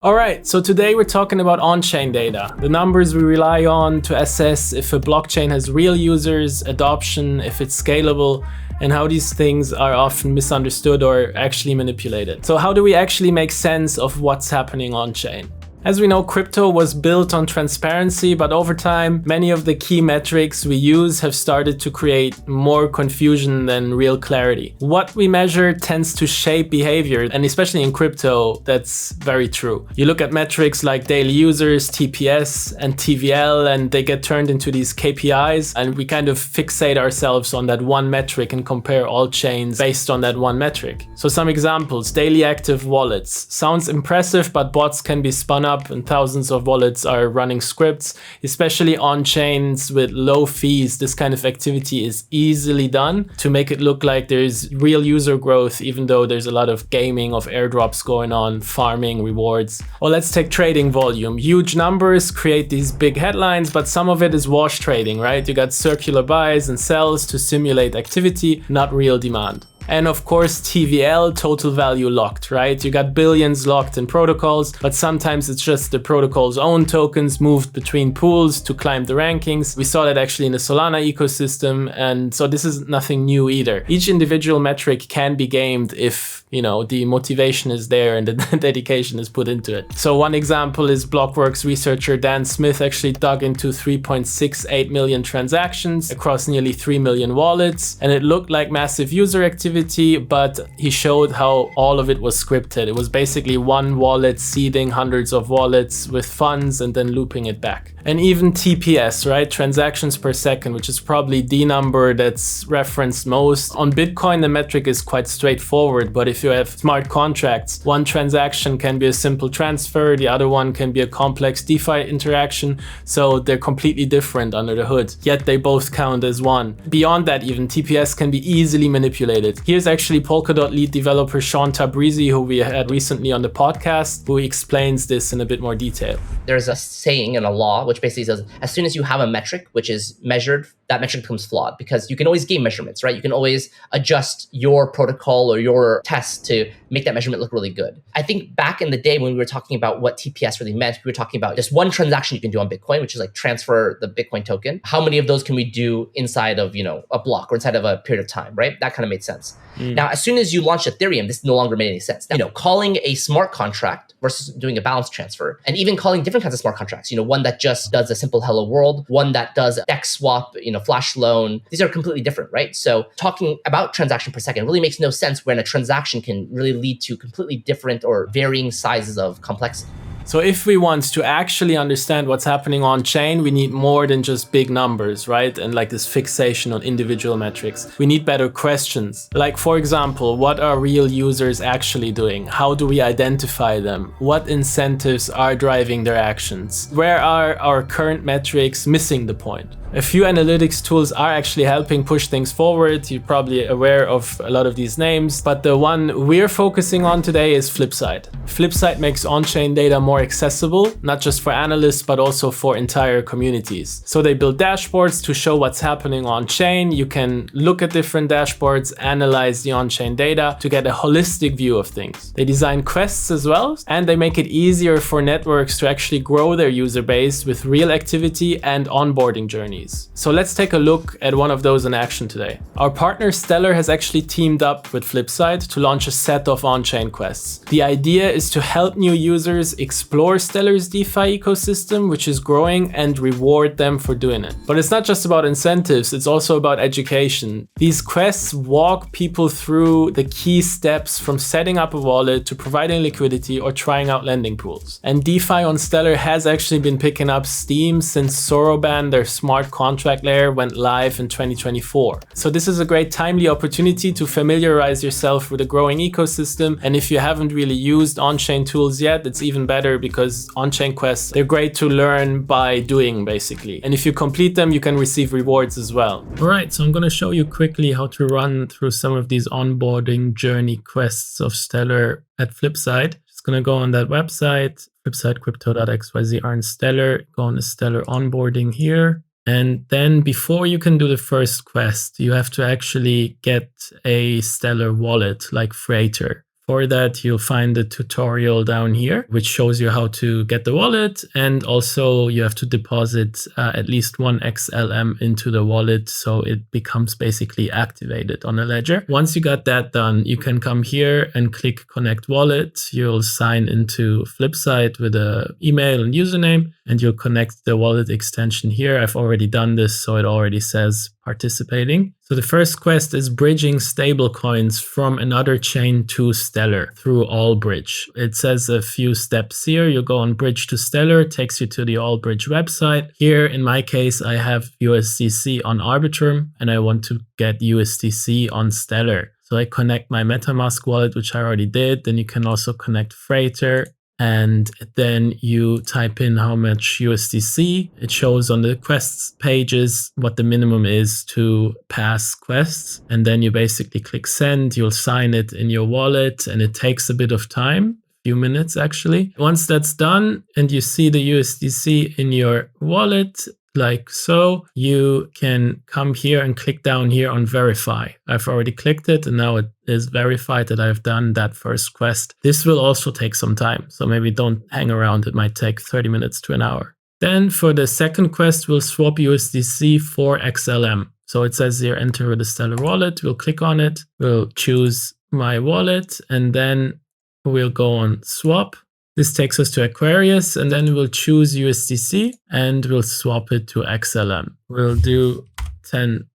All right, so today we're talking about on-chain data, the numbers we rely on to assess if a blockchain has real users, adoption, if it's scalable, and how these things are often misunderstood or actually manipulated. So how do we actually make sense of what's happening on-chain? As we know, crypto was built on transparency, but over time, many of the key metrics we use have started to create more confusion than real clarity. What we measure tends to shape behavior, and especially in crypto, that's very true. You look at metrics like daily users, TPS, and TVL, and they get turned into these KPIs, and we kind of fixate ourselves on that one metric and compare all chains based on that one metric. So some examples: daily active wallets. Sounds impressive, but bots can be spun up and thousands of wallets are running scripts, especially on chains with low fees. This kind of activity is easily done to make it look like there's real user growth, even though there's a lot of gaming of airdrops going on, farming, rewards. Or let's take trading volume. Huge numbers create these big headlines, but some of it is wash trading, right? You got circular buys and sells to simulate activity, not real demand. And of course, TVL, total value locked, right? You got billions locked in protocols, but sometimes it's just the protocol's own tokens moved between pools to climb the rankings. We saw that actually in the Solana ecosystem, and so this is nothing new either. Each individual metric can be gamed if, the motivation is there and the dedication is put into it. So one example is Blockworks researcher Dan Smith actually dug into 3.68 million transactions across nearly 3 million wallets, and it looked like massive user activity, but he showed how all of it was scripted. It was basically one wallet seeding hundreds of wallets with funds and then looping it back. And even TPS, right? Transactions per second, which is probably the number that's referenced most. On Bitcoin, the metric is quite straightforward, but if you have smart contracts, one transaction can be a simple transfer, the other one can be a complex DeFi interaction, so they're completely different under the hood, yet they both count as one. Beyond that, even TPS can be easily manipulated. Here's actually Polkadot lead developer Sean Tabrizi, who we had recently on the podcast, who explains this in a bit more detail. There's a saying in a law which basically says, as soon as you have a metric which is measured, that metric becomes flawed, because you can always gain measurements, right? You can always adjust your protocol or your test to make that measurement look really good. I think back in the day when we were talking about what TPS really meant, we were talking about just one transaction you can do on Bitcoin, which is like transfer the Bitcoin token. How many of those can we do inside of, a block or inside of a period of time, right? That kind of made sense. Now, as soon as you launched Ethereum, this no longer made any sense. Calling a smart contract versus doing a balance transfer, and even calling different kinds of smart contracts, one that just does a simple hello world, one that does DEX swap, flash loan. These are completely different, right? So talking about transaction per second really makes no sense when a transaction can really lead to completely different or varying sizes of complexity. So if we want to actually understand what's happening on chain, we need more than just big numbers, right? And like this fixation on individual metrics. We need better questions. Like, for example, what are real users actually doing? How do we identify them? What incentives are driving their actions? Where are our current metrics missing the point? A few analytics tools are actually helping push things forward. You're probably aware of a lot of these names, but the one we're focusing on today is Flipside. Flipside makes on-chain data more accessible, not just for analysts, but also for entire communities. So they build dashboards to show what's happening on-chain. You can look at different dashboards, analyze the on-chain data to get a holistic view of things. They design quests as well, and they make it easier for networks to actually grow their user base with real activity and onboarding journeys. So let's take a look at one of those in action today. Our partner Stellar has actually teamed up with Flipside to launch a set of on-chain quests. The idea is to help new users explore Stellar's DeFi ecosystem, which is growing, and reward them for doing it. But it's not just about incentives, it's also about education. These quests walk people through the key steps from setting up a wallet to providing liquidity or trying out lending pools. And DeFi on Stellar has actually been picking up steam since Soroban, their smart contract layer, went live in 2024. So this is a great timely opportunity to familiarize yourself with a growing ecosystem. And if you haven't really used on-chain tools yet, it's even better, because on-chain quests, they're great to learn by doing, basically. And if you complete them, you can receive rewards as well. All right, so I'm going to show you quickly how to run through some of these onboarding journey quests of Stellar at Flipside. Just going to go on that website, flipsidecrypto.xyz, earn Stellar, go on the Stellar onboarding here. And then before you can do the first quest, you have to actually get a Stellar wallet like Freighter. For that, you'll find the tutorial down here, which shows you how to get the wallet. And also you have to deposit at least 1 XLM into the wallet, so it becomes basically activated on a ledger. Once you got that done, you can come here and click Connect Wallet. You'll sign into Flipside with an email and username, and you'll connect the wallet extension here. I've already done this, so it already says participating. So the first quest is bridging stablecoins from another chain to Stellar through Allbridge. It says a few steps here. You go on Bridge to Stellar, takes you to the Allbridge website. Here, in my case, I have USDC on Arbitrum and I want to get USDC on Stellar. So I connect my MetaMask wallet, which I already did. Then you can also connect Freighter. And then you type in how much USDC. It shows on the quests pages what the minimum is to pass quests. And then you basically click send, you'll sign it in your wallet, and it takes a bit of time, a few minutes actually. Once that's done and you see the USDC in your wallet, like so, you can come here and click down here on verify. I've already clicked it and now it is verified that I've done that first quest. This will also take some time, so maybe don't hang around. It might take 30 minutes to an hour. Then for the second quest, we'll swap USDC for XLM. So it says here, enter with the Stellar wallet. We'll click on it. We'll choose my wallet and then we'll go on swap. This takes us to Aquarius, and then we'll choose USDC and we'll swap it to XLM. We'll do $10,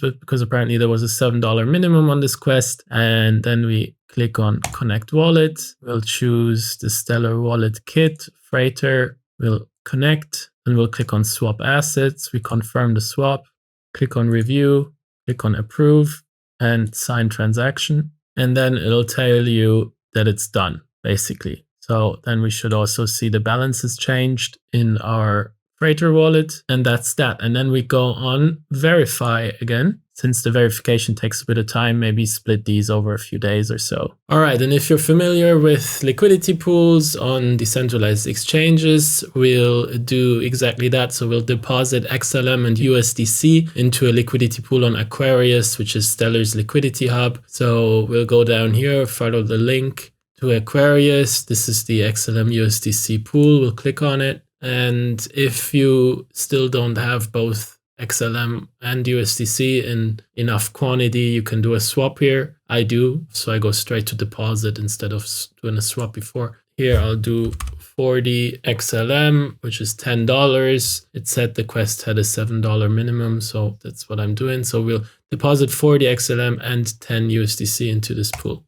but because apparently there was a $7 minimum on this quest, and then we click on Connect Wallet. We'll choose the Stellar Wallet Kit, Freighter. We'll connect, and we'll click on Swap Assets. We confirm the swap, click on Review, click on Approve, and Sign Transaction. And then it'll tell you that it's done, basically. So then we should also see the balances changed in our Freighter wallet, and that's that. And then we go on verify again. Since the verification takes a bit of time, maybe split these over a few days or so. All right, and if you're familiar with liquidity pools on decentralized exchanges, we'll do exactly that. So we'll deposit XLM and USDC into a liquidity pool on Aquarius, which is Stellar's liquidity hub. So we'll go down here, follow the link to Aquarius. This is the XLM USDC pool. We'll click on it. And if you still don't have both XLM and USDC in enough quantity, you can do a swap here. I do, so I go straight to deposit instead of doing a swap before. Here I'll do 40 XLM, which is $10. It said the quest had a $7 minimum, so that's what I'm doing. So we'll deposit 40 XLM and 10 USDC into this pool.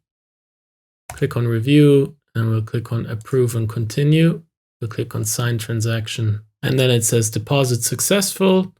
Click on review, and we'll click on approve and continue. We'll click on sign transaction, and then it says deposit successful.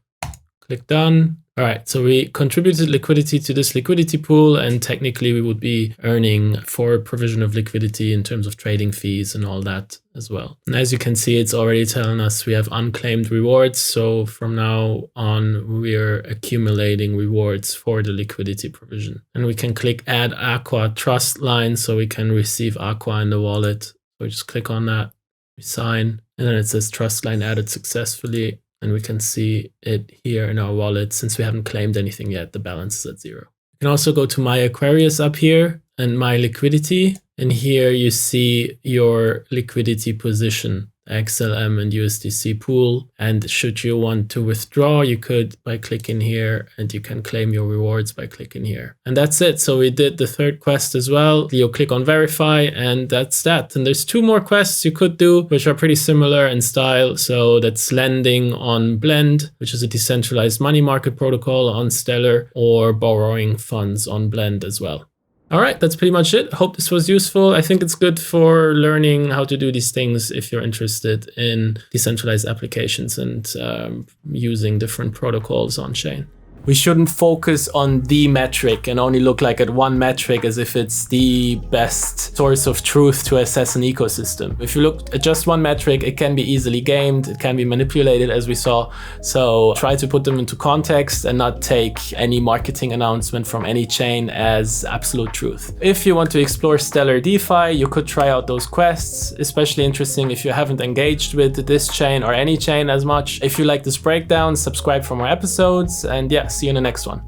Click done. All right, so we contributed liquidity to this liquidity pool, and technically we would be earning for provision of liquidity in terms of trading fees and all that as well. And as you can see, it's already telling us we have unclaimed rewards. So from now on, we're accumulating rewards for the liquidity provision. And we can click add Aqua trust line so we can receive Aqua in the wallet. So we just click on that, we sign, and then it says trust line added successfully. And we can see it here in our wallet. Since we haven't claimed anything yet, the balance is at 0. You can also go to My Aquarius up here and My Liquidity. And here you see your liquidity position, XLM and USDC pool. And should you want to withdraw, you could by clicking here, and you can claim your rewards by clicking here. And that's it. So we did the third quest as well. You'll click on verify, and that's that. And there's 2 more quests you could do, which are pretty similar in style. So that's lending on Blend, which is a decentralized money market protocol on Stellar, or borrowing funds on Blend as well. All right, that's pretty much it. Hope this was useful. I think it's good for learning how to do these things if you're interested in decentralized applications and using different protocols on chain. We shouldn't focus on the metric and only look like at one metric as if it's the best source of truth to assess an ecosystem. If you look at just one metric, it can be easily gamed, it can be manipulated, as we saw. So try to put them into context and not take any marketing announcement from any chain as absolute truth. If you want to explore Stellar DeFi, you could try out those quests, especially interesting if you haven't engaged with this chain or any chain as much. If you like this breakdown, subscribe for more episodes, and yeah, see you in the next one.